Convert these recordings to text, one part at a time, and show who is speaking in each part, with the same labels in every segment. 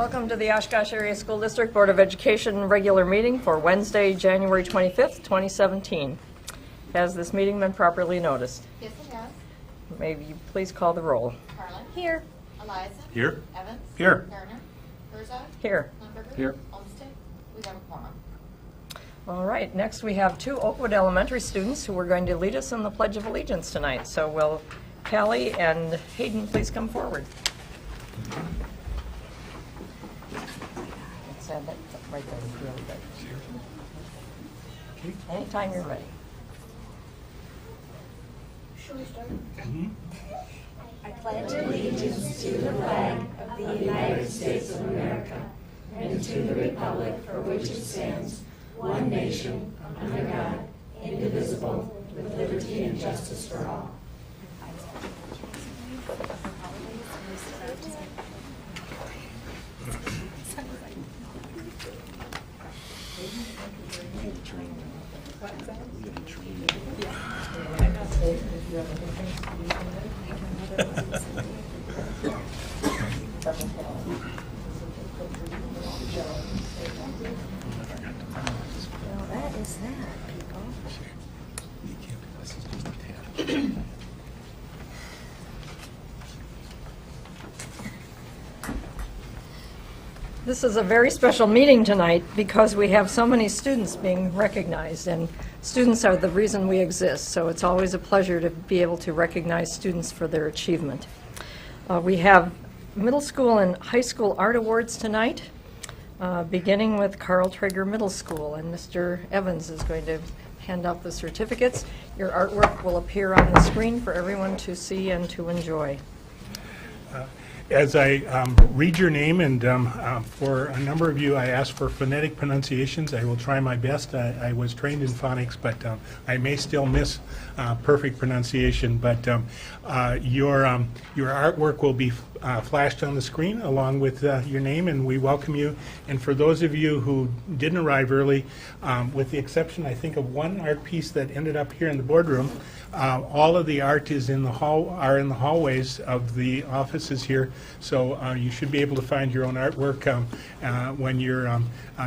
Speaker 1: Welcome to the Oshkosh Area School District Board of Education regular meeting for Wednesday, January 25th, 2017. Has this meeting been properly noticed?
Speaker 2: Yes, it has.
Speaker 1: May you please call the roll.
Speaker 2: Carlin.
Speaker 3: Here.
Speaker 2: Eliza.
Speaker 4: Here.
Speaker 2: Evans.
Speaker 4: Here.
Speaker 2: Garner. Herzog.
Speaker 1: Here.
Speaker 2: Lundberger.
Speaker 4: Here.
Speaker 2: Olmsted. We have a quorum.
Speaker 1: All right, next we have two Oakwood Elementary students who are going to lead us in the Pledge of Allegiance tonight. So will Callie and Hayden please come forward? Let's add that right there, it's really good. Anytime you're ready.
Speaker 3: Should we start? I pledge allegiance to the flag of the United States of America and to the republic for which it stands, one nation, under God, indivisible, with liberty and justice for all.
Speaker 5: That is that, people.
Speaker 1: This is a very special meeting tonight because we have so many students being recognized, and students are the reason we exist, so it's always a pleasure to be able to recognize students for their achievement. We have middle school and high school art awards tonight, beginning with Carl Traeger Middle School, and Mr. Evans is going to hand out the certificates. Your artwork will appear on the screen for everyone to see and to enjoy.
Speaker 4: As I read your name, and for a number of you, I asked for phonetic pronunciations. I will try my best. I was trained in phonics, but I may still miss perfect pronunciation. But your artwork will be flashed on the screen along with your name, and we welcome you. And for those of you who didn't arrive early, with the exception, I think, of one art piece that ended up here in the boardroom, all of the art is in the hallways of the offices here, so you should be able to find your own artwork when you're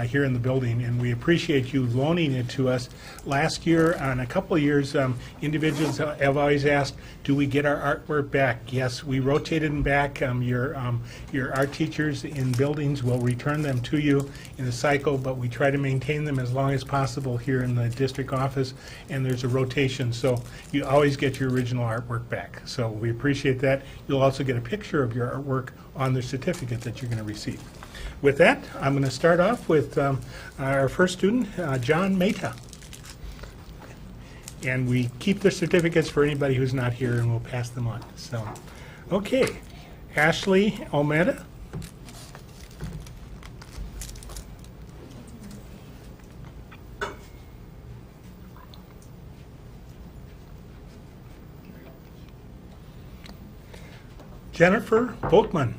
Speaker 4: here in the building, and we appreciate you loaning it to us. Last year and a couple of years, individuals have always asked, do we get our artwork back? Yes, we rotated them back. Your art teachers in buildings will return them to you in a cycle, but we try to maintain them as long as possible here in the district office, and there's a rotation, so you always get your original artwork back. So we appreciate that. You'll also get a picture of your artwork on the certificate that you're going to receive. With that, I'm going to start off with our first student, John Mehta. And we keep the certificates for anybody who's not here, and we'll pass them on. So, okay, Ashley Almeida. Jennifer Volkman.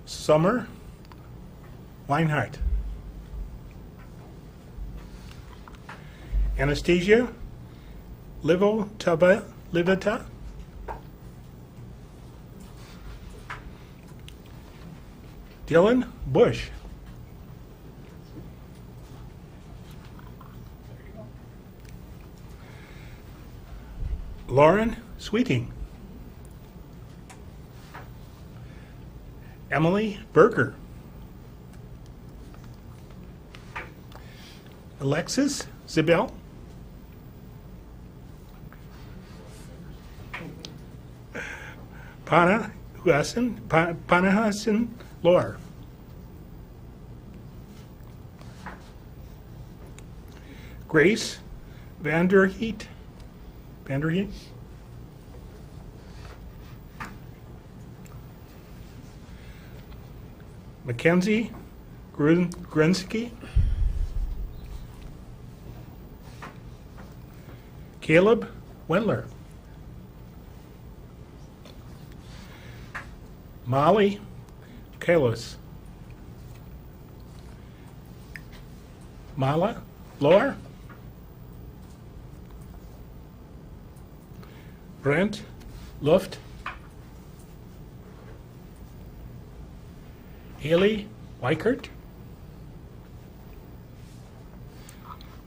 Speaker 4: Summer Weinhardt. Anastasia Livita. Dylan Bush. Lauren Sweeting. Emily Berger. Alexis Zibel. Panahasan Lore. Grace Vanderheet. Mackenzie Grunsky. Caleb Wendler. Molly Kalos. Mala Lohr. Brent Luft. Haley Weichert,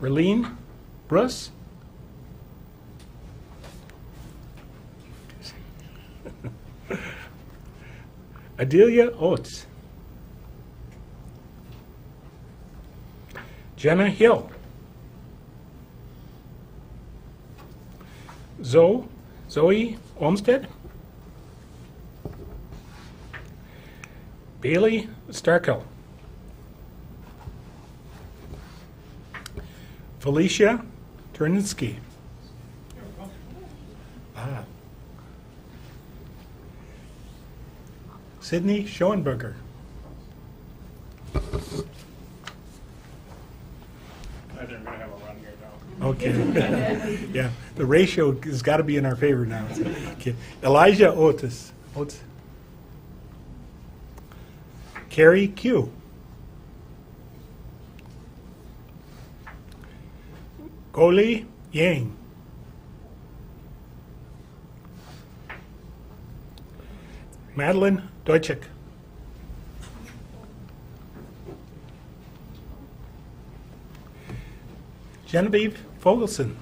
Speaker 4: Raleen Bruss, Adelia Oates, Jenna Hill, Zoe Olmsted, Bailey Starkell, Felicia Ternitzky, Sydney Schoenberger,
Speaker 6: I think we're going to have a run here now.
Speaker 4: okay. Yeah, the ratio has got to be in our favor now. Okay. Elijah Otis. Carrie Q. Goli Yang. Madeline Deutschek. Genevieve Fogelson.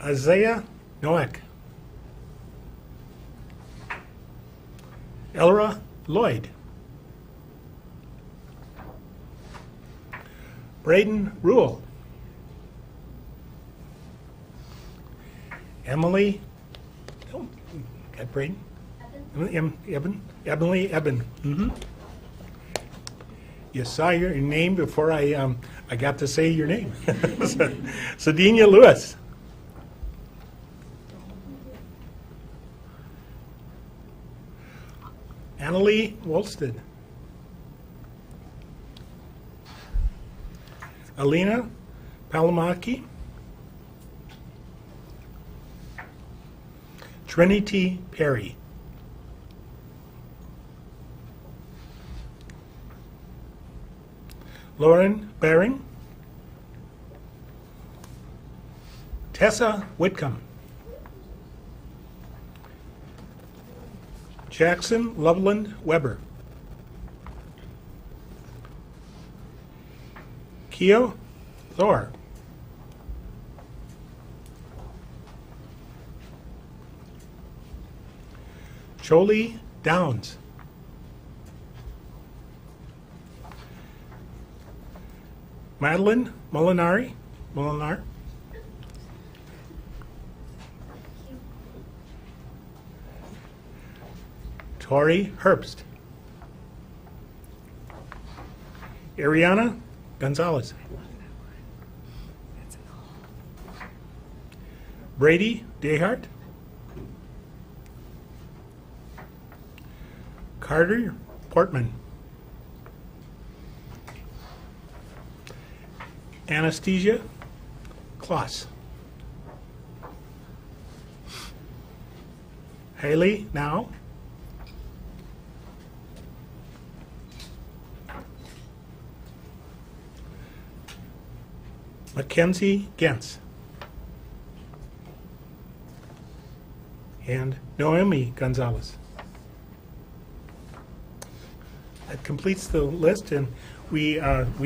Speaker 4: Isaiah Noack. Elra Lloyd. Braden Rule. Emily, got Braden? Emily Eben. You saw your name before I got to say your name. Sedenia Lewis. Annalie Wolsted. Alina Palamaki. Trinity Perry. Lauren Baring. Tessa Whitcomb. Jackson Loveland Weber. Keo Thor. Jolie Downs. Madeline Molinar. Tori Herbst. Ariana Gonzalez. Brady Dehart. Carter Portman. Anastasia Kloss. Haley Now. Mackenzie Gens. And Noemi Gonzalez. That completes the list, and we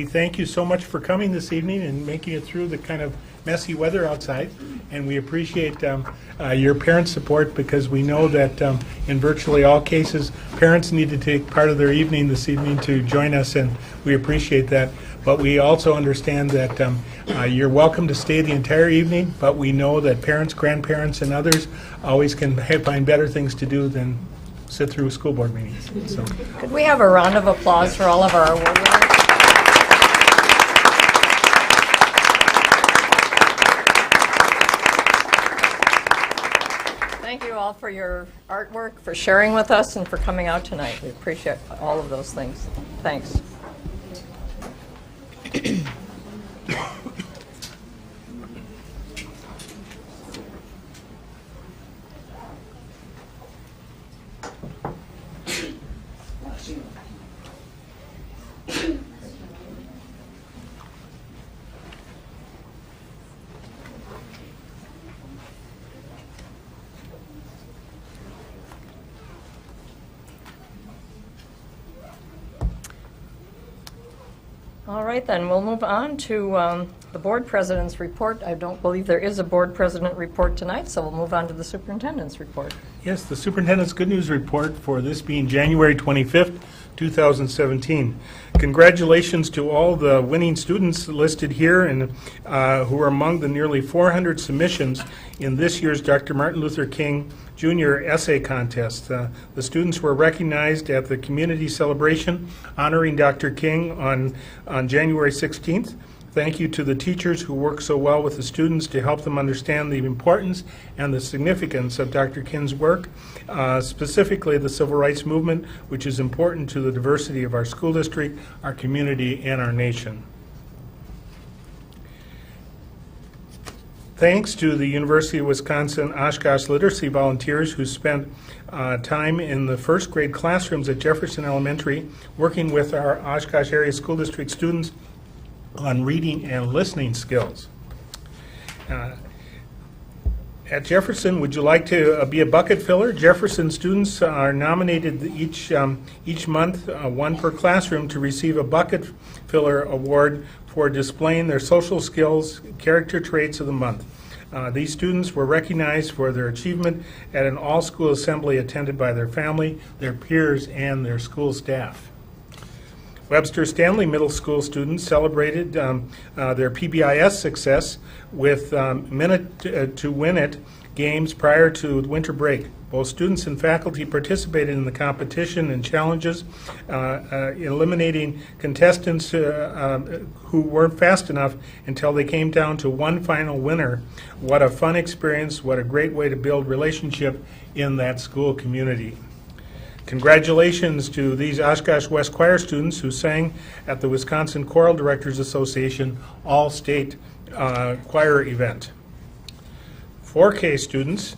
Speaker 4: thank you so much for coming this evening and making it through the kind of messy weather outside, and we appreciate your parent support, because we know that in virtually all cases, parents need to take part of their evening this evening to join us, and we appreciate that. But we also understand that you're welcome to stay the entire evening, but we know that parents, grandparents, and others always can find better things to do than sit through school board meetings. So,
Speaker 1: Could we have a round of applause for all of our award winners? Thank you all for your artwork, for sharing with us, and for coming out tonight. We appreciate all of those things. Thanks. All right, then, we'll move on to the board president's report. I don't believe there is a board president report tonight, so we'll move on to the superintendent's report.
Speaker 4: Yes, the superintendent's good news report for this being January 25th, 2017. Congratulations to all the winning students listed here and who are among the nearly 400 submissions in this year's Dr. Martin Luther King Jr. Essay Contest. The students were recognized at the community celebration honoring Dr. King on January 16th. Thank you to the teachers who work so well with the students to help them understand the importance and the significance of Dr. King's work, specifically the civil rights movement, which is important to the diversity of our school district, our community, and our nation. Thanks to the University of Wisconsin-Oshkosh literacy volunteers who spent time in the first grade classrooms at Jefferson Elementary working with our Oshkosh area school district students on reading and listening skills. At Jefferson, would you like to be a bucket filler? Jefferson students are nominated each month, one per classroom, to receive a bucket filler award for displaying their social skills, character traits of the month. These students were recognized for their achievement at an all-school assembly attended by their family, their peers, and their school staff. Webster Stanley Middle School students celebrated their PBIS success with Minute to Win It games prior to winter break. Both students and faculty participated in the competition and challenges, eliminating contestants who weren't fast enough until they came down to one final winner. What a fun experience, what a great way to build relationship in that school community. Congratulations to these Oshkosh West Choir students who sang at the Wisconsin Choral Directors Association All-State Choir event. 4K students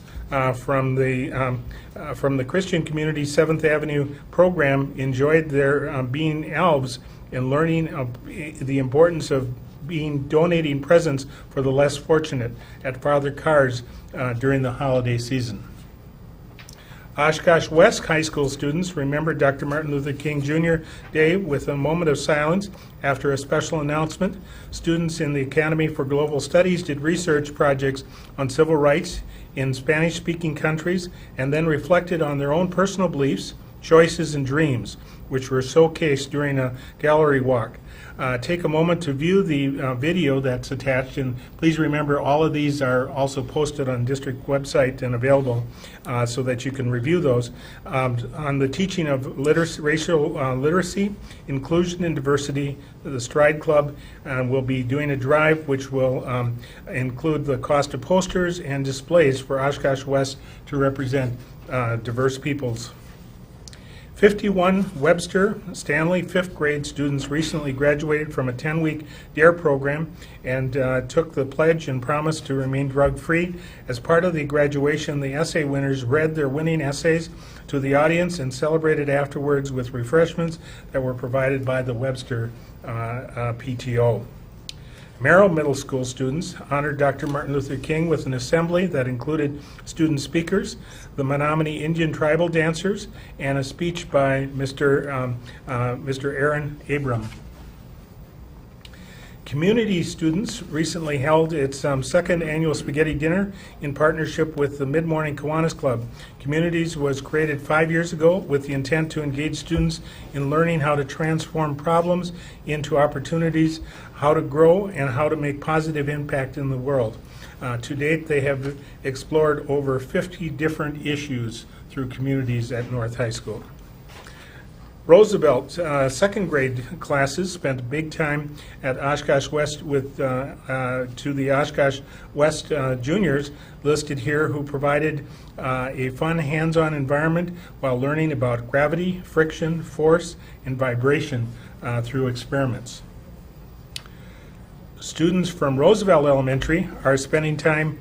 Speaker 4: from the Christian Community 7th Avenue program enjoyed their being elves and learning the importance of donating presents for the less fortunate at Father Carr's during the holiday season. Oshkosh West High School students remembered Dr. Martin Luther King Jr. Day with a moment of silence after a special announcement. Students in the Academy for Global Studies did research projects on civil rights in Spanish-speaking countries and then reflected on their own personal beliefs, choices, and dreams, which were showcased during a gallery walk. Take a moment to view the video that's attached, and please remember all of these are also posted on district website and available so that you can review those. On the teaching of racial literacy, inclusion, and diversity, the Stride Club will be doing a drive which will include the cost of posters and displays for Oshkosh West to represent diverse peoples. 51 Webster Stanley 5th grade students recently graduated from a 10-week DARE program and took the pledge and promised to remain drug-free. As part of the graduation, the essay winners read their winning essays to the audience and celebrated afterwards with refreshments that were provided by the Webster PTO. Merrill Middle School students honored Dr. Martin Luther King with an assembly that included student speakers, the Menominee Indian tribal dancers, and a speech by Mr. Aaron Abram. Community students recently held its second annual spaghetti dinner in partnership with the Mid-Morning Kiwanis Club. Communities was created 5 years ago with the intent to engage students in learning how to transform problems into opportunities, how to grow, and how to make positive impact in the world. To date, they have explored over 50 different issues through communities at North High School. Roosevelt second grade classes spent big time at Oshkosh West with to the Oshkosh West juniors listed here, who provided a fun hands-on environment while learning about gravity, friction, force, and vibration through experiments. Students from Roosevelt Elementary are spending time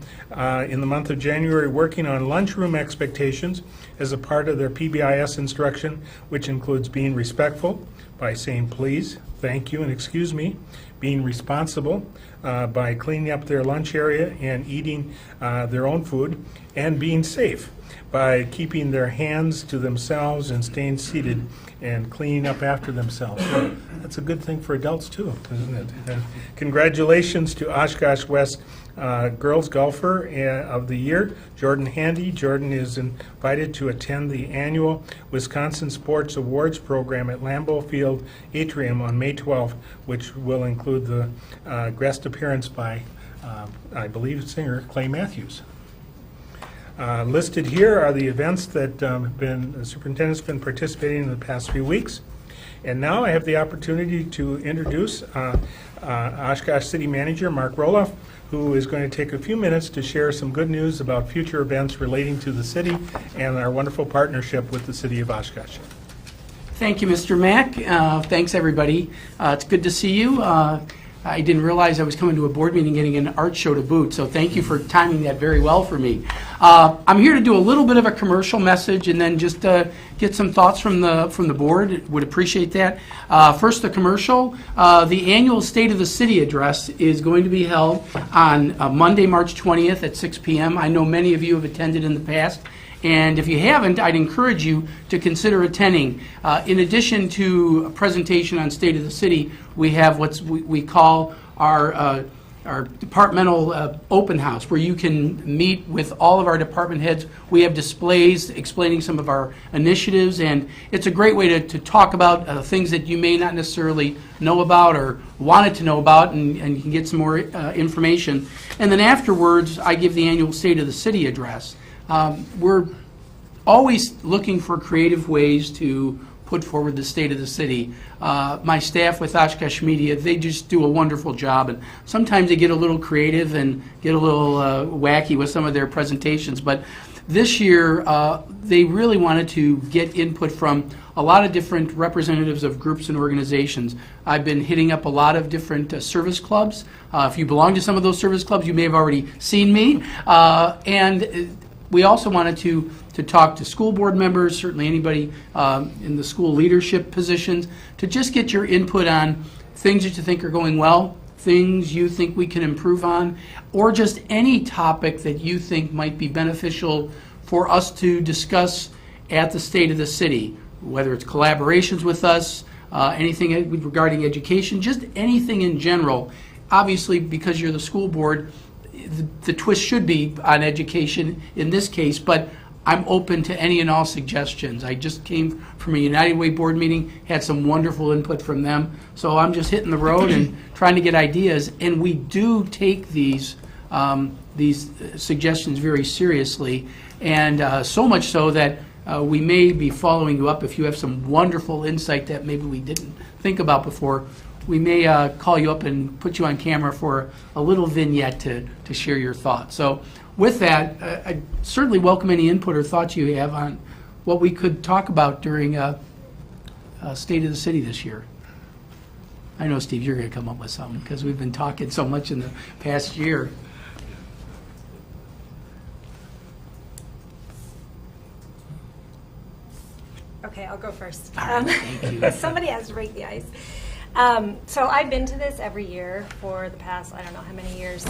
Speaker 4: in the month of January working on lunchroom expectations as a part of their PBIS instruction, which includes being respectful, by saying please, thank you, and excuse me, being responsible by cleaning up their lunch area and eating their own food, and being safe by keeping their hands to themselves and staying seated and cleaning up after themselves. So that's a good thing for adults too, isn't it? Congratulations to Oshkosh West Girls Golfer of the Year, Jordan Handy. Jordan is invited to attend the annual Wisconsin Sports Awards program at Lambeau Field Atrium on May 12th, which will include the guest appearance by, I believe, singer Clay Matthews. Listed here are the events that the superintendent's been participating in the past few weeks. And now I have the opportunity to introduce Oshkosh City Manager Mark Roloff, who is going to take a few minutes to share some good news about future events relating to the city and our wonderful partnership with the City of Oshkosh.
Speaker 7: Thank you, Mr. Mack. Thanks, everybody. It's good to see you. I didn't realize I was coming to a board meeting getting an art show to boot, so thank you for timing that very well for me. I'm here to do a little bit of a commercial message and then just get some thoughts from the board. Would appreciate that. First, the commercial. The annual State of the City address is going to be held on Monday, March 20th at 6 p.m. I know many of you have attended in the past. And if you haven't, I'd encourage you to consider attending. In addition to a presentation on State of the City, we have what we call our departmental open house, where you can meet with all of our department heads. We have displays explaining some of our initiatives, and it's a great way to talk about things that you may not necessarily know about or wanted to know about, and you can get some more information. And then afterwards, I give the annual State of the City address. We're always looking for creative ways to put forward the state of the city. My staff with Oshkosh Media, they just do a wonderful job, and sometimes they get a little creative and get a little wacky with some of their presentations, but this year they really wanted to get input from a lot of different representatives of groups and organizations. I've been hitting up a lot of different service clubs. If you belong to some of those service clubs, you may have already seen me, and we also wanted to talk to school board members, certainly anybody in the school leadership positions, to just get your input on things that you think are going well, things you think we can improve on, or just any topic that you think might be beneficial for us to discuss at the State of the City, whether it's collaborations with us, anything regarding education, just anything in general. Obviously, because you're the school board, the twist should be on education in this case, but I'm open to any and all suggestions. I just came from a United Way board meeting, had some wonderful input from them, so I'm just hitting the road and trying to get ideas, and we do take these suggestions very seriously, and so much so that we may be following you up if you have some wonderful insight that maybe we didn't think about before. We may call you up and put you on camera for a little vignette to share your thoughts. So with that, I certainly welcome any input or thoughts you have on what we could talk about during State of the City this year. I know, Steve, you're going to come up with something because we've been talking so much in the past year.
Speaker 5: Okay, I'll go first.
Speaker 7: All right, thank you.
Speaker 5: Somebody has to break the ice. So I've been to this every year for the past, I don't know how many years,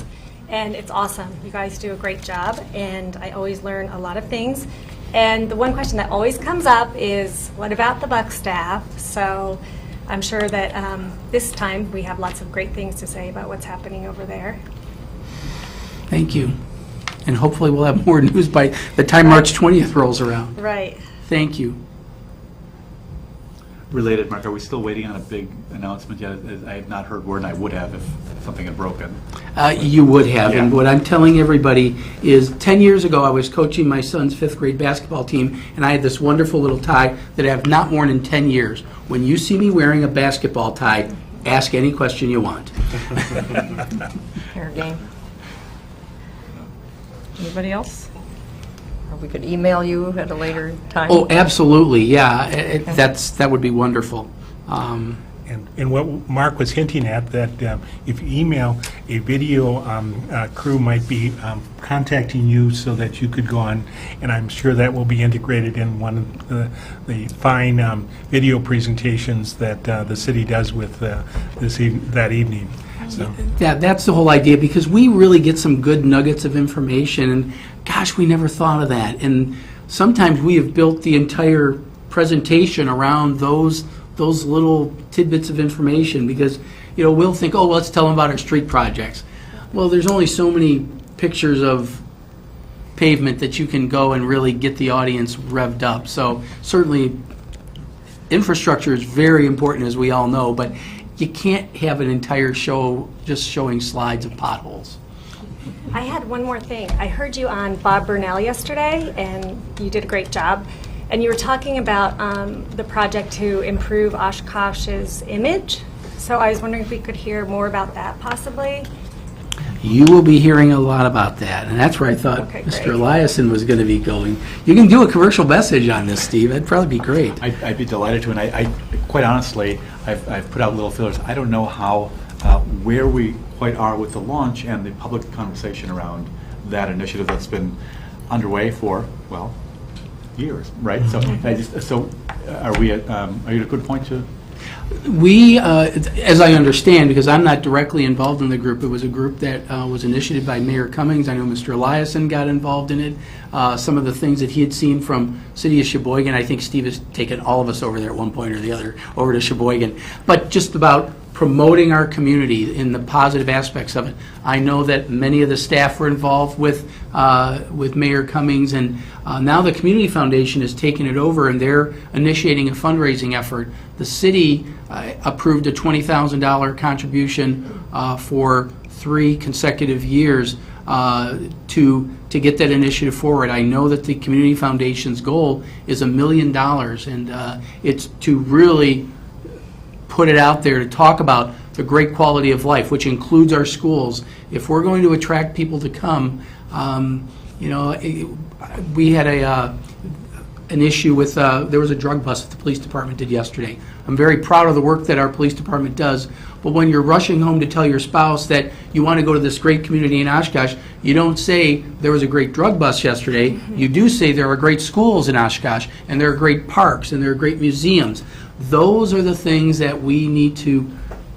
Speaker 5: and it's awesome. You guys do a great job, and I always learn a lot of things. And the one question that always comes up is, what about the Buck staff? So I'm sure that this time we have lots of great things to say about what's happening over there.
Speaker 7: Thank you. And hopefully we'll have more news by the time March 20th rolls around.
Speaker 5: Right.
Speaker 7: Thank you.
Speaker 8: Related, Mark, are we still waiting on a big announcement yet? I have not heard word, and I would have if something had broken.
Speaker 7: You would have,
Speaker 8: Yeah.
Speaker 7: and what I'm telling everybody is 10 years ago I was coaching my son's 5th grade basketball team, and I had this wonderful little tie that I have not worn in 10 years. When you see me wearing a basketball tie, ask any question you want.
Speaker 1: Fair game. Anybody else? Or we could email you at a later time.
Speaker 7: Oh, absolutely, yeah. That would be wonderful.
Speaker 4: And what Mark was hinting at, that if you email, a video crew might be contacting you so that you could go on, and I'm sure that will be integrated in one of the fine video presentations that the city does with that evening. So.
Speaker 7: Yeah, that's the whole idea, because we really get some good nuggets of information, and gosh, we never thought of that. And sometimes we have built the entire presentation around those little tidbits of information, because we'll think, oh, well, let's tell them about our street projects. Well, there's only so many pictures of pavement that you can go and really get the audience revved up. So certainly infrastructure is very important, as we all know, but you can't have an entire show just showing slides of potholes.
Speaker 5: I had one more thing. I heard you on Bob Burnell yesterday, and you did a great job. And you were talking about the project to improve Oshkosh's image. So I was wondering if we could hear more about that, possibly.
Speaker 7: You will be hearing a lot about that, and that's where I thought Mr. Eliason was going to be going. You can do a commercial message on this, Steve. That'd probably be great.
Speaker 8: I'd be delighted to, and I quite honestly, I've put out little fillers. I don't know how, where we quite are with the launch and the public conversation around that initiative that's been underway for, well, years, right? So, are you at a good point to?
Speaker 7: We, as I understand, because I'm not directly involved in the group, it was a group that was initiated by Mayor Cummings. I know Mr. Eliason got involved in it. Some of the things that he had seen from City of Sheboygan, I think Steve has taken all of us over there at one point or the other, over to Sheboygan. But just about promoting our community in the positive aspects of it. I know that many of the staff were involved with Mayor Cummings, and now the Community Foundation has taken it over, and they're initiating a fundraising effort. The city approved a $20,000 contribution for 3 consecutive years to get that initiative forward. I know that the Community Foundation's goal is $1 million, and it's to really put it out there to talk about the great quality of life, which includes our schools. If we're going to attract people to come, we had an issue with, there was a drug bust that the police department did yesterday. I'm very proud of the work that our police department does, but when you're rushing home to tell your spouse that you want to go to this great community in Oshkosh, you don't say there was a great drug bust yesterday. You do say there are great schools in Oshkosh, and there are great parks, and there are great museums. Those are the things that we need to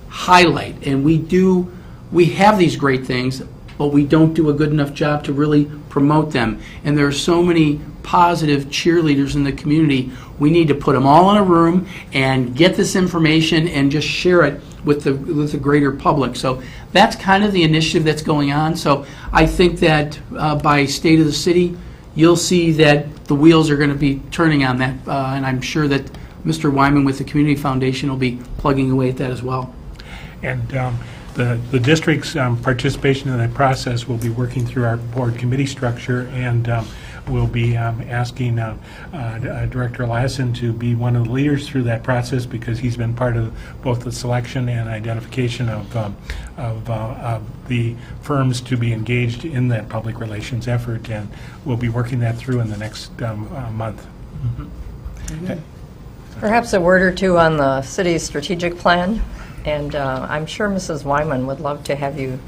Speaker 7: highlight, and we have these great things, but we don't do a good enough job to really promote them. And there are so many positive cheerleaders in the community. We need to put them all in a room and get this information and just share it with the greater public. So that's kind of the initiative that's going on. So I think that by state of the city, you'll see that the wheels are going to be turning on that, and I'm sure that Mr. Wyman with the Community Foundation will be plugging away at that as well.
Speaker 4: And the district's participation in that process will be working through our board committee structure, and we'll be asking Director Eliason to be one of the leaders through that process, because he's been part of both the selection and identification of the firms to be engaged in that public relations effort, and we'll be working that through in the next month.
Speaker 7: Okay.
Speaker 1: Perhaps a word or two on the city's strategic plan, and I'm sure Mrs. Wyman would love to have you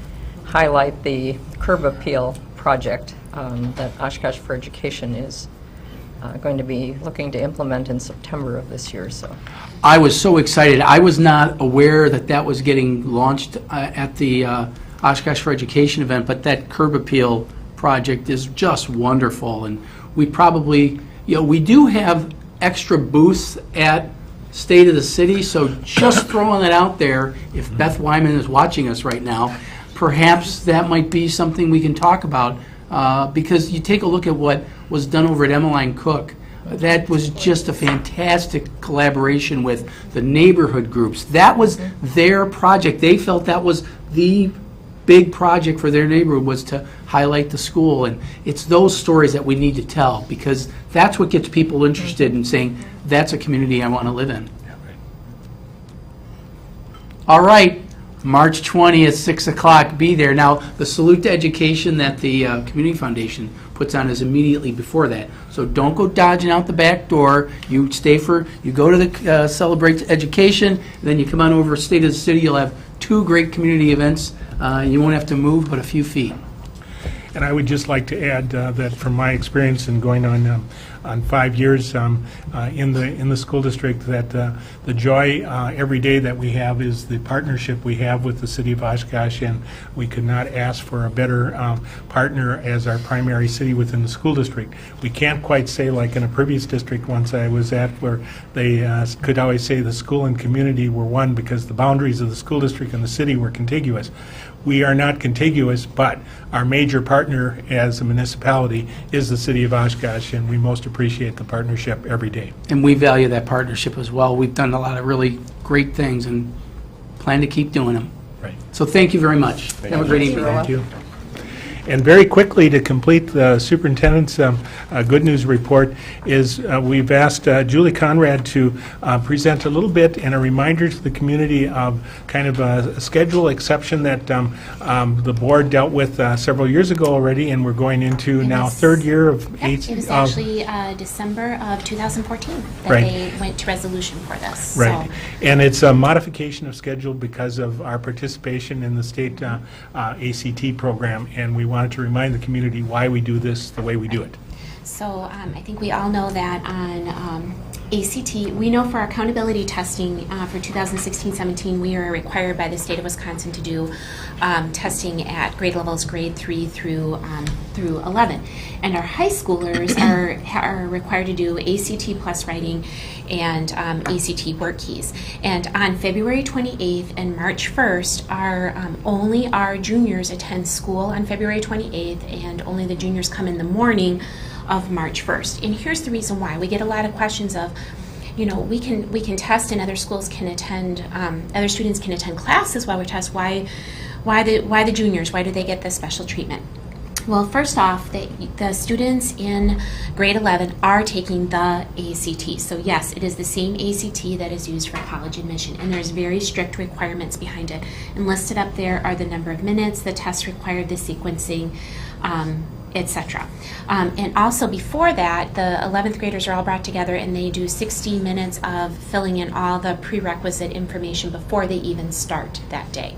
Speaker 1: highlight the curb appeal project that Oshkosh for Education is going to be looking to implement in September of this year. So
Speaker 7: I was so excited. I was not aware that that was getting launched at the Oshkosh for Education event, but that curb appeal project is just wonderful. And we probably, we do have extra booths at State of the City, so just throwing that out there, if Beth Wyman is watching us right now, perhaps that might be something we can talk about, because you take a look at what was done over at Emmeline Cook. That was just a fantastic collaboration with the neighborhood groups. That was their project. They felt that was the big project for their neighborhood, was to highlight the school. And it's those stories that we need to tell, because that's what gets people interested in saying, that's a community I want to live in. All right. March 20th, 6 o'clock, be there. Now, the Salute to Education that the Community Foundation puts on is immediately before that. So don't go dodging out the back door. You go to the Celebrate Education, then you come on over State of the City. You'll have 2 great community events. You won't have to move but a few feet.
Speaker 4: And I would just like to add that from my experience in going on 5 years in the school district, that the joy every day that we have is the partnership we have with the City of Oshkosh, and we could not ask for a better partner as our primary city within the school district. We can't quite say, like in a previous district once I was at, where they could always say the school and community were one because the boundaries of the school district and the city were contiguous. We are not contiguous, but our major partner as a municipality is the City of Oshkosh, and we most appreciate the partnership every day.
Speaker 7: And we value that partnership as well. We've done a lot of really great things and plan to keep doing them.
Speaker 4: Right.
Speaker 7: So thank you very much. Have a great evening.
Speaker 4: Thank you. And very quickly, to complete the superintendent's good news report, is we've asked Julie Conrad to present a little bit and a reminder to the community of kind of a schedule exception that the board dealt with several years ago already, and we're going into now third year of
Speaker 9: It was actually December of 2014 that
Speaker 4: Right.
Speaker 9: they went to resolution for this.
Speaker 4: Right.
Speaker 9: So.
Speaker 4: And it's a modification of schedule because of our participation in the state ACT program, and we wanted to remind the community why we do this the way we do it.
Speaker 9: So I think we all know that on ACT, we know for our accountability testing for 2016-17, we are required by the state of Wisconsin to do testing at grade levels grade 3 through 11. And our high schoolers are required to do ACT plus writing and ACT WorkKeys. And on February 28th and March 1st, only our juniors attend school on February 28th, and only the juniors come in the morning of March 1st. And here's the reason why. We get a lot of questions of, you know, we can test and other schools can attend, other students can attend classes while we test. Why the juniors? Why do they get this special treatment? Well, first off, the students in grade 11 are taking the ACT. So yes, it is the same ACT that is used for college admission, and there's very strict requirements behind it. And listed up there are the number of minutes, the tests required, the sequencing, etc. And also before that, the 11th graders are all brought together and they do 60 minutes of filling in all the prerequisite information before they even start that day.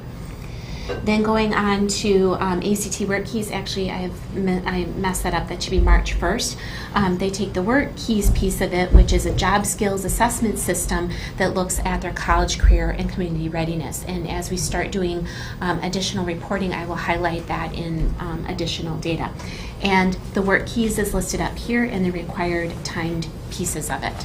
Speaker 9: Then going on to ACT WorkKeys, actually I messed that up, that should be March 1st. They take the WorkKeys piece of it, which is a job skills assessment system that looks at their college, career, and community readiness. And as we start doing additional reporting, I will highlight that in additional data. And the WorkKeys is listed up here and the required timed pieces of it.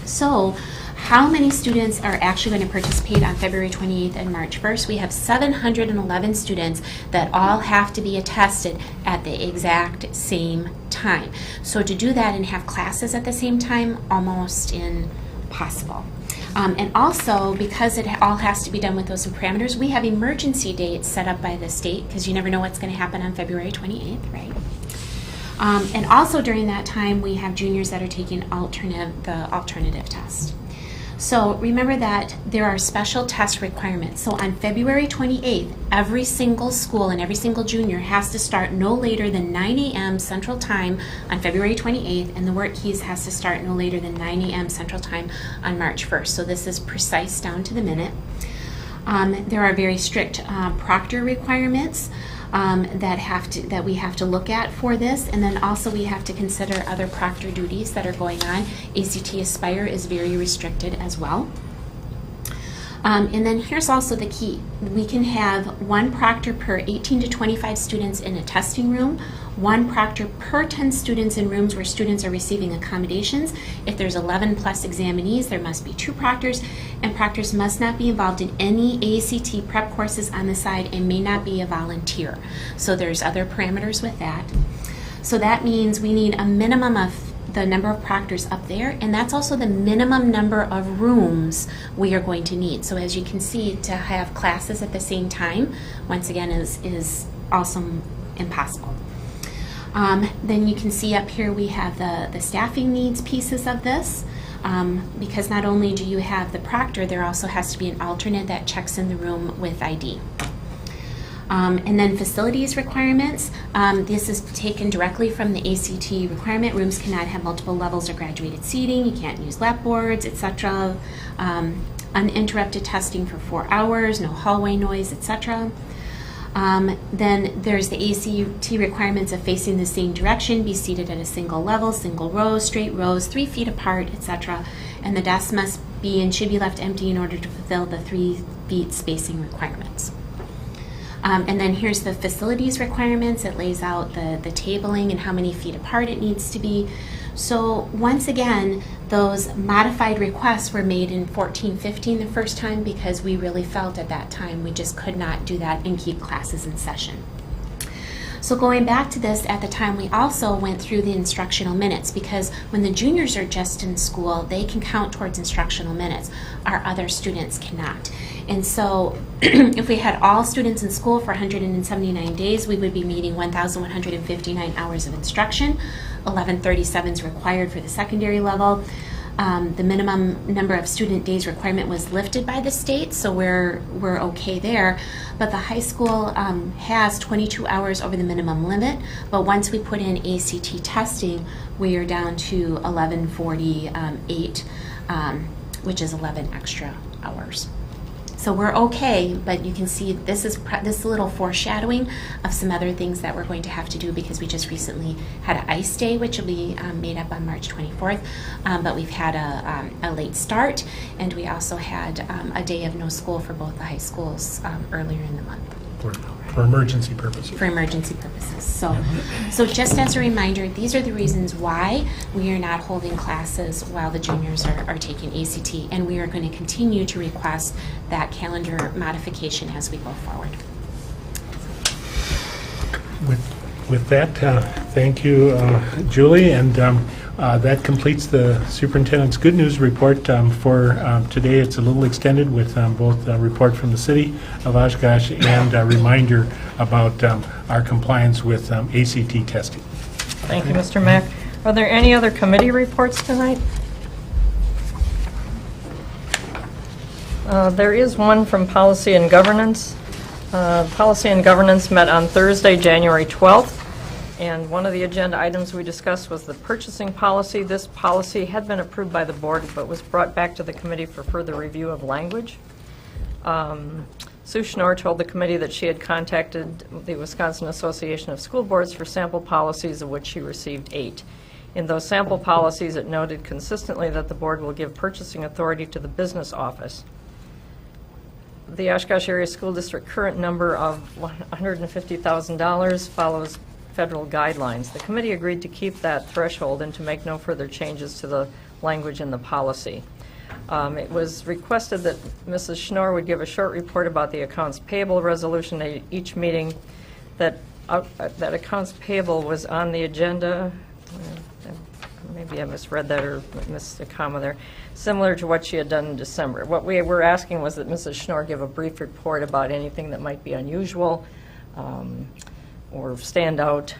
Speaker 9: So, how many students are actually going to participate on February 28th and March 1st? We have 711 students that all have to be attested at the exact same time. So to do that and have classes at the same time, almost impossible. And also, because it all has to be done with those parameters, we have emergency dates set up by the state, because you never know what's going to happen on February 28th, right? And also during that time, we have juniors that are taking the alternative test. So remember that there are special test requirements. So on February 28th, every single school and every single junior has to start no later than 9 a.m. Central Time on February 28th, and the WorkKeys has to start no later than 9 a.m. Central Time on March 1st. So this is precise down to the minute. There are very strict Proctor requirements that we have to look at for this, and then also we have to consider other Proctor duties that are going on. ACT Aspire is very restricted as well. And then here's also the key. We can have one proctor per 18 to 25 students in a testing room, one proctor per 10 students in rooms where students are receiving accommodations. If there's 11 plus examinees, there must be 2 proctors, and proctors must not be involved in any ACT prep courses on the side and may not be a volunteer. So there's other parameters with that. So that means we need a minimum of the number of proctors up there, and that's also the minimum number of rooms we are going to need. So as you can see, to have classes at the same time, once again, is also impossible. Then you can see up here we have the staffing needs pieces of this. because not only do you have the proctor, there also has to be an alternate that checks in the room with ID. And then facilities requirements. This is taken directly from the ACT requirement. Rooms cannot have multiple levels or graduated seating. You can't use lap boards, etc. Uninterrupted testing for 4 hours, no hallway noise, etc. Then there's the ACT requirements of facing the same direction, be seated at a single level, single row, straight rows, 3 feet apart, etc. And the desks must be and should be left empty in order to fulfill the 3 feet spacing requirements. And then here's the facilities requirements. It lays out the tabling and how many feet apart it needs to be. So once again, those modified requests were made in 14-15 the first time because we really felt at that time we just could not do that and keep classes in session. So going back to this, at the time we also went through the instructional minutes, because when the juniors are just in school, they can count towards instructional minutes. Our other students cannot. And so if we had all students in school for 179 days, we would be meeting 1,159 hours of instruction. 1137 is required for the secondary level. The minimum number of student days requirement was lifted by the state, so we're okay there. But the high school has 22 hours over the minimum limit, but once we put in ACT testing, we are down to 1148, which is 11 extra hours. So we're okay, but you can see this is a little foreshadowing of some other things that we're going to have to do, because we just recently had an ICE day, which will be made up on March 24th, but we've had a late start, and we also had a day of no school for both the high schools earlier in the month.
Speaker 4: For emergency purposes.
Speaker 9: For emergency purposes. So just as a reminder, these are the reasons why we are not holding classes while the juniors are taking ACT, and we are going to continue to request that calendar modification as we go forward.
Speaker 4: With that, thank you, Julie, and that completes the superintendent's good news report for today. It's a little extended with both a report from the city of Oshkosh and a reminder about our compliance with ACT testing.
Speaker 1: Thank you, Mr. Mack. Are there any other committee reports tonight? There is one from Policy and Governance. Policy and Governance met on Thursday, January 12th, and one of the agenda items we discussed was the purchasing policy. This policy had been approved by the board but was brought back to the committee for further review of language. Sue Schnorr told the committee that she had contacted the Wisconsin Association of School Boards for sample policies, of which she received 8. In those sample policies, it noted consistently that the board will give purchasing authority to the business office. The Oshkosh Area School District current number of $150,000 follows federal guidelines. The committee agreed to keep that threshold and to make no further changes to the language in the policy. It was requested that Mrs. Schnorr would give a short report about the accounts payable resolution at each meeting. That accounts payable was on the agenda. Maybe I misread that or missed a comma there. Similar to what she had done in December. What we were asking was that Mrs. Schnorr give a brief report about anything that might be unusual or stand out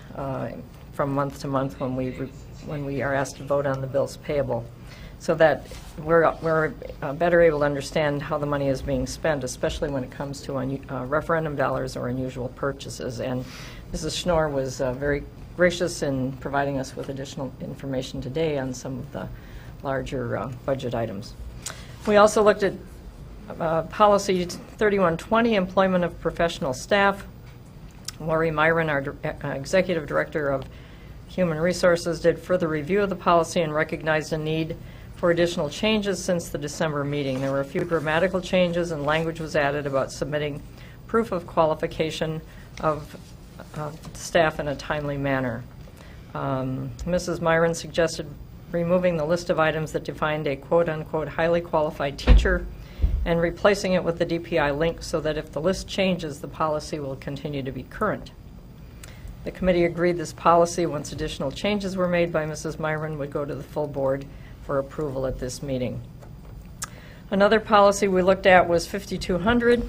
Speaker 1: from month to month when we are asked to vote on the bills payable, so that we're better able to understand how the money is being spent, especially when it comes to referendum dollars or unusual purchases. And Mrs. Schnorr was very gracious in providing us with additional information today on some of the larger budget items. We also looked at Policy 3120, Employment of Professional Staff. Lori Myron, our Executive Director of Human Resources, did further review of the policy and recognized a need for additional changes since the December meeting. There were a few grammatical changes, and language was added about submitting proof of qualification of staff in a timely manner. Mrs. Myron suggested removing the list of items that defined a quote-unquote highly qualified teacher and replacing it with the DPI link so that if the list changes, the policy will continue to be current. The committee agreed this policy, once additional changes were made by Mrs. Myron, would go to the full board for approval at this meeting. Another policy we looked at was 5200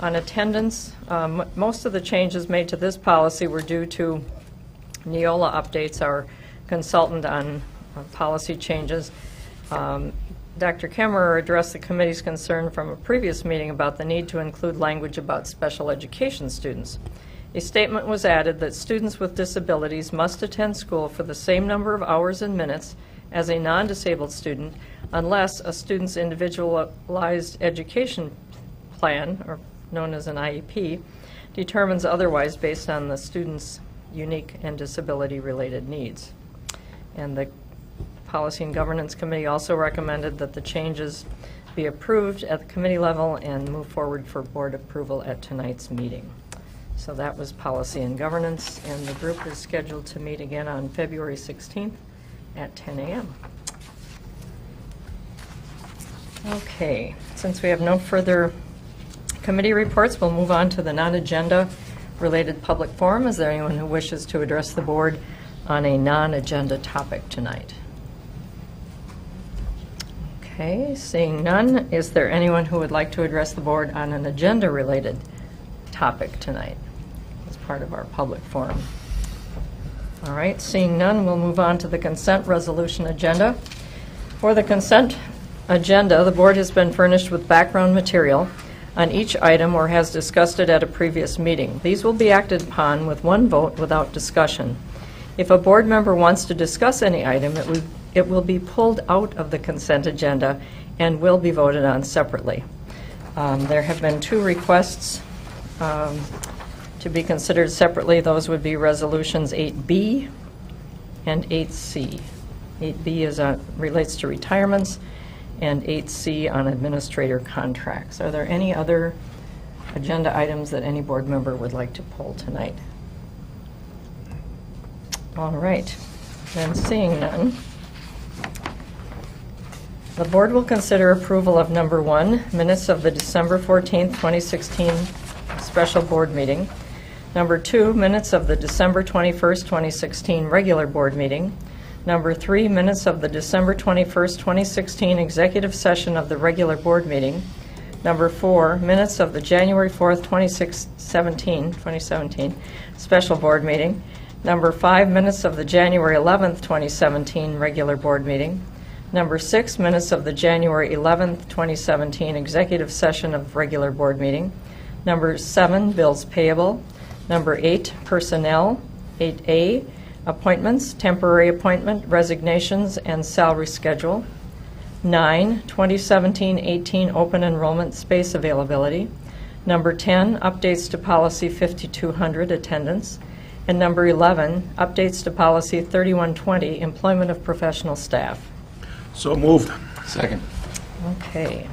Speaker 1: on attendance. Most of the changes made to this policy were due to Neola Updates, our consultant on policy changes. Dr. Kemmerer addressed the committee's concern from a previous meeting about the need to include language about special education students. A statement was added that students with disabilities must attend school for the same number of hours and minutes as a non-disabled student unless a student's individualized education plan, or known as an IEP, determines otherwise based on the student's unique and disability-related needs. And the Policy and Governance Committee also recommended that the changes be approved at the committee level and move forward for board approval at tonight's meeting. So that was Policy and Governance, and the group is scheduled to meet again on February 16th at 10 a.m. Okay, since we have no further committee reports, we'll move on to the non-agenda related public forum. Is there anyone who wishes to address the board on a non-agenda topic tonight? Okay, seeing none, is there anyone who would like to address the board on an agenda-related topic tonight as part of our public forum? All right, seeing none, we'll move on to the consent resolution agenda. For the consent agenda, the board has been furnished with background material on each item or has discussed it at a previous meeting. These will be acted upon with one vote without discussion. If a board member wants to discuss any item, it will be pulled out of the consent agenda and will be voted on separately. There have been two requests to be considered separately. Those would be resolutions 8B and 8C. 8B relates to retirements, and 8C on administrator contracts. Are there any other agenda items that any board member would like to pull tonight? All right, then seeing none, the board will consider approval of number 1, minutes of the December 14th, 2016 special board meeting. Number 2, minutes of the December 21st, 2016 regular board meeting. Number 3, minutes of the December 21st, 2016 executive session of the regular board meeting. Number 4, minutes of the January 4th, 2017 special board meeting. Number 5, minutes of the January 11th, 2017 regular board meeting. Number 6, minutes of the January 11th, 2017 executive session of regular board meeting. Number 7, bills payable. Number 8, personnel. 8A, appointments, temporary appointment, resignations, and salary schedule. 9, 2017-18 open enrollment space availability. Number 10, updates to policy 5200, attendance. And number 11, updates to policy 3120, employment of professional staff.
Speaker 6: So moved.
Speaker 10: Second.
Speaker 1: Okay.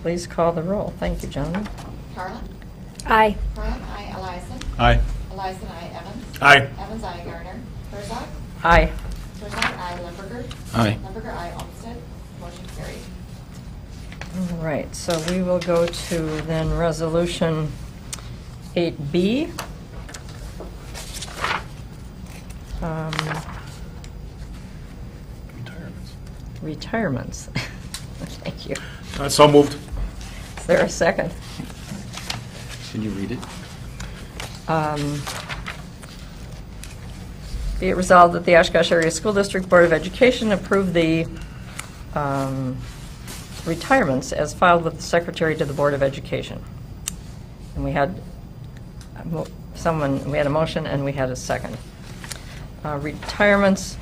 Speaker 1: Please call the roll. Thank you, gentlemen.
Speaker 2: Carlin?
Speaker 5: Aye.
Speaker 2: Carlin, aye. Eliason?
Speaker 8: Aye.
Speaker 2: Eliason, aye. Evans?
Speaker 6: Aye.
Speaker 2: Evans, aye. Gardner? Herzog?
Speaker 1: Aye.
Speaker 2: Herzog, aye. Limburger?
Speaker 10: Aye.
Speaker 2: Limburger, aye. Olmsted? Motion carried.
Speaker 1: All right, so we will go to then resolution 8B. Retirements. Thank you.
Speaker 6: So moved.
Speaker 1: Is there a second?
Speaker 10: Can you read it?
Speaker 1: Be it resolved that the Oshkosh Area School District Board of Education approve the retirements as filed with the Secretary to the Board of Education. And we had we had a motion and we had a second. Retirements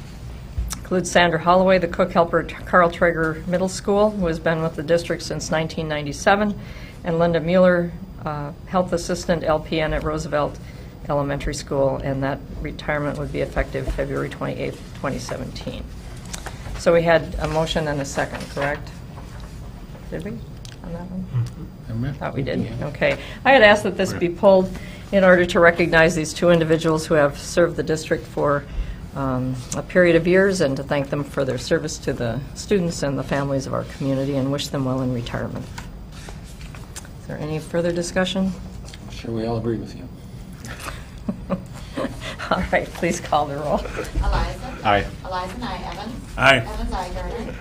Speaker 1: include Sandra Holloway, the cook helper at Carl Traeger Middle School, who has been with the district since 1997, and Linda Mueller, health assistant LPN at Roosevelt Elementary School, and that retirement would be effective February 28th, 2017. So we had a motion and a second, correct? Did we on that one? Thought we did. Okay. I had asked that this be pulled in order to recognize these two individuals who have served the district for a period of years and to thank them for their service to the students and the families of our community and wish them well in retirement. Is there any further discussion?
Speaker 10: I'm sure we all agree with you.
Speaker 1: All right, please call the roll.
Speaker 2: Eliason?
Speaker 8: Aye.
Speaker 2: Eliason, aye. Evans?
Speaker 6: Aye.
Speaker 2: Evans, aye. Gardner?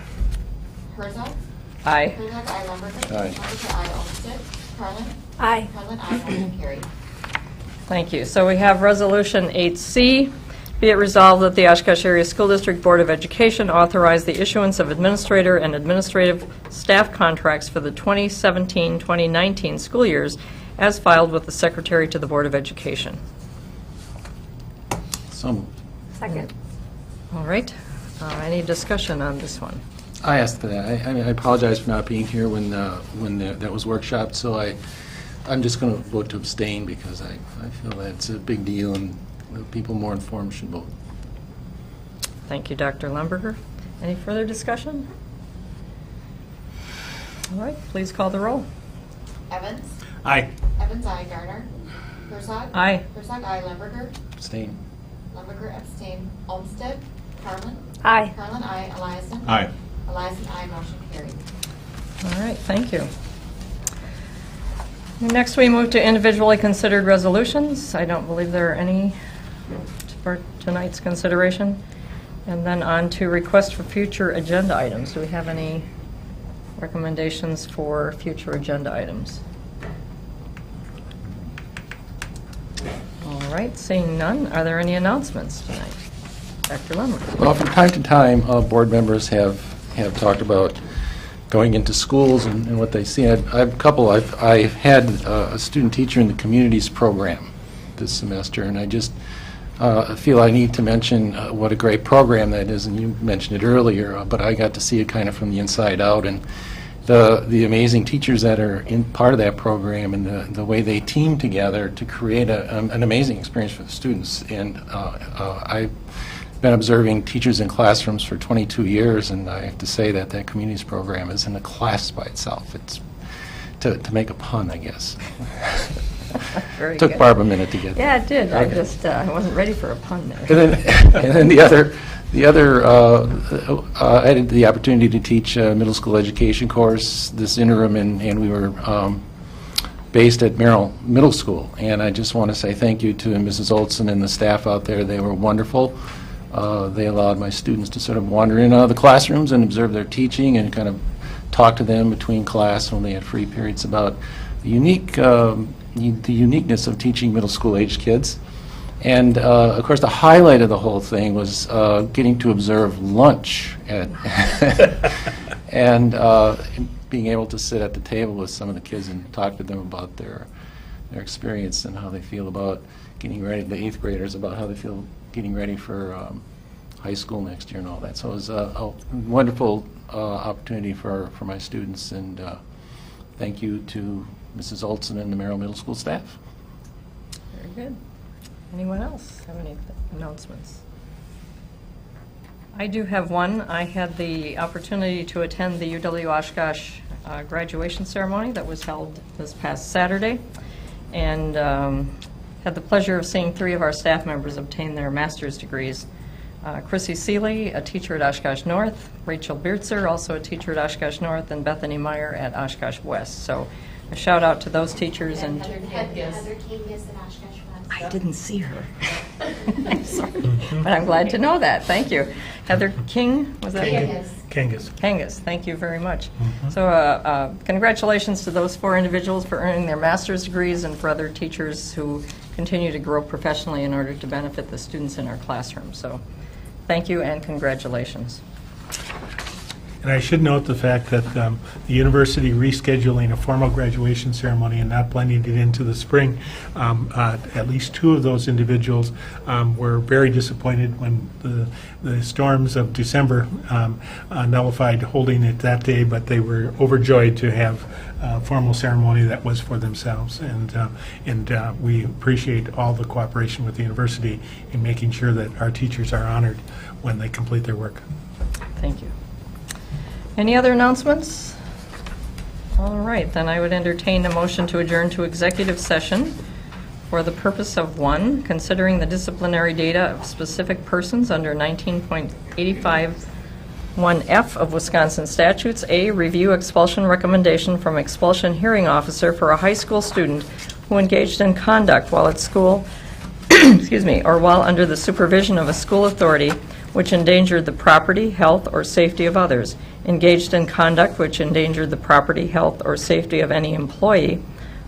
Speaker 2: Herzog?
Speaker 1: Aye.
Speaker 2: Herzog, aye. Limburger?
Speaker 10: Aye.
Speaker 2: Limburger, aye. Olmsted? Carlin?
Speaker 5: Aye.
Speaker 2: Carlin, aye. Motion carried.
Speaker 1: Thank you. So we have Resolution 8C, Be it resolved that the Oshkosh Area School District Board of Education authorize the issuance of administrator and administrative staff contracts for the 2017-2019 school years as filed with the Secretary to the Board of Education.
Speaker 10: So moved.
Speaker 5: Second.
Speaker 1: All right. Any discussion on this one?
Speaker 10: I asked for that. I apologize for not being here when that was workshopped, so I'm just going to vote to abstain because I feel that it's a big deal and people more informed should vote.
Speaker 1: Thank you, Dr. Lemberger. Any further discussion? All right, please call the roll.
Speaker 2: Evans?
Speaker 4: Aye.
Speaker 2: Evans, aye. Garner? Herzog?
Speaker 1: Aye.
Speaker 2: Herzog, aye. Lemberger?
Speaker 10: Abstain.
Speaker 2: Lemberger, abstain. Olmsted? Carlin?
Speaker 5: Aye.
Speaker 2: Carlin, aye. Eliason?
Speaker 6: Aye.
Speaker 2: Eliason, aye. Motion carried.
Speaker 1: All right, thank you. Next, we move to individually considered resolutions. I don't believe there are any for tonight's consideration. And then on to request for future agenda items. Do we have any recommendations for future agenda items? All right, seeing none, are there any announcements tonight? Dr. Lemmer.
Speaker 10: Well, from time to time, board members have talked about going into schools and what they see. I have a couple. I've had a student teacher in the communities program this semester, and I just feel I need to mention what a great program that is, and you mentioned it earlier, but I got to see it kind of from the inside out, and the amazing teachers that are in part of that program and the way they team together to create an amazing experience for the students. And I've been observing teachers in classrooms for 22 years, and I have to say that that communities program is in a class by itself. It's to make a pun, I guess.
Speaker 1: Very
Speaker 10: Took
Speaker 1: good.
Speaker 10: Barb a minute to get there.
Speaker 1: Yeah, it did. I
Speaker 10: Okay.
Speaker 1: just I wasn't ready for a pun there.
Speaker 10: And then the other I had the opportunity to teach a middle school education course this interim, and we were based at Merrill Middle School. And I just want to say thank you to Mrs. Olson and the staff out there. They were wonderful. They allowed my students to sort of wander in and out of the classrooms and observe their teaching and kind of talk to them between class when they had free periods about the uniqueness of teaching middle school age kids. And of course, the highlight of the whole thing was getting to observe lunch and being able to sit at the table with some of the kids and talk to them about their experience and how they feel about getting ready, the 8th graders, about how they feel getting ready for high school next year and all that. So it was a wonderful opportunity for my students, and thank you to Mrs. Olson and the Merrill Middle School staff.
Speaker 1: Very good. Anyone else have any announcements? I do have one. I had the opportunity to attend the UW-Oshkosh graduation ceremony that was held this past Saturday, and had the pleasure of seeing 3 of our staff members obtain their master's degrees. Chrissy Seeley, a teacher at Oshkosh North, Rachel Beertzer, also a teacher at Oshkosh North, and Bethany Meyer at Oshkosh West. So a shout out to those teachers. And
Speaker 9: Heather King is at Oshkosh West.
Speaker 1: I didn't see her. I'm sorry, but I'm glad to know that. Thank you. Heather King, was that?
Speaker 4: Kangas.
Speaker 1: Kangas, thank you very much. So congratulations to those 4 individuals for earning their master's degrees, and for other teachers who continue to grow professionally in order to benefit the students in our classroom. So thank you and congratulations.
Speaker 4: And I should note the fact that the university rescheduling a formal graduation ceremony and not blending it into the spring, at least 2 of those individuals were very disappointed when the storms of December nullified holding it that day, but they were overjoyed to have a formal ceremony that was for themselves. And we appreciate all the cooperation with the university in making sure that our teachers are honored when they complete their work.
Speaker 1: Thank you. Any other announcements? All right, then I would entertain a motion to adjourn to executive session for the purpose of 1, considering the disciplinary data of specific persons under 19.851F of Wisconsin statutes. A, review expulsion recommendation from expulsion hearing officer for a high school student who engaged in conduct while at school, excuse me, or while under the supervision of a school authority which endangered the property, health, or safety of others, engaged in conduct which endangered the property, health, or safety of any employee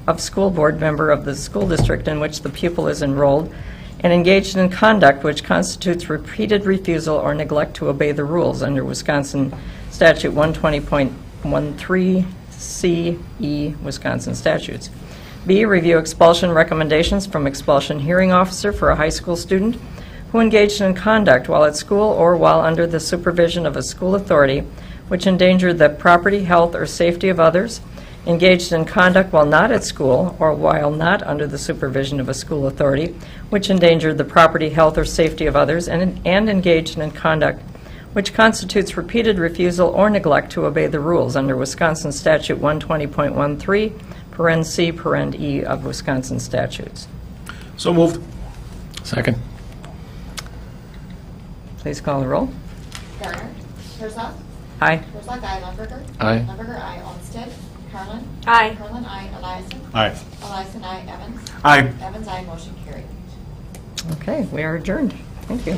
Speaker 1: of school board member of the school district in which the pupil is enrolled, and engaged in conduct which constitutes repeated refusal or neglect to obey the rules under Wisconsin Statute 120.13 Wisconsin statutes. B, review expulsion recommendations from expulsion hearing officer for a high school student who engaged in conduct while at school or while under the supervision of a school authority which endangered the property, health, or safety of others, engaged in conduct while not at school or while not under the supervision of a school authority which endangered the property, health, or safety of others, and engaged in conduct which constitutes repeated refusal or neglect to obey the rules under Wisconsin Statute 120.13, paren C, paren E of Wisconsin statutes.
Speaker 6: So moved.
Speaker 10: Second.
Speaker 1: Please call the roll.
Speaker 2: Garner. Herzog.
Speaker 1: Aye.
Speaker 2: Herzog, aye. Lumberger.
Speaker 10: Aye.
Speaker 2: Lumberger, aye. Olmsted. Carlin.
Speaker 5: Aye.
Speaker 2: Carlin, aye. Eliason.
Speaker 6: Aye.
Speaker 2: Eliason, aye. Evans.
Speaker 6: Aye.
Speaker 2: Evans, aye. Motion carried.
Speaker 1: Okay, we are adjourned. Thank you.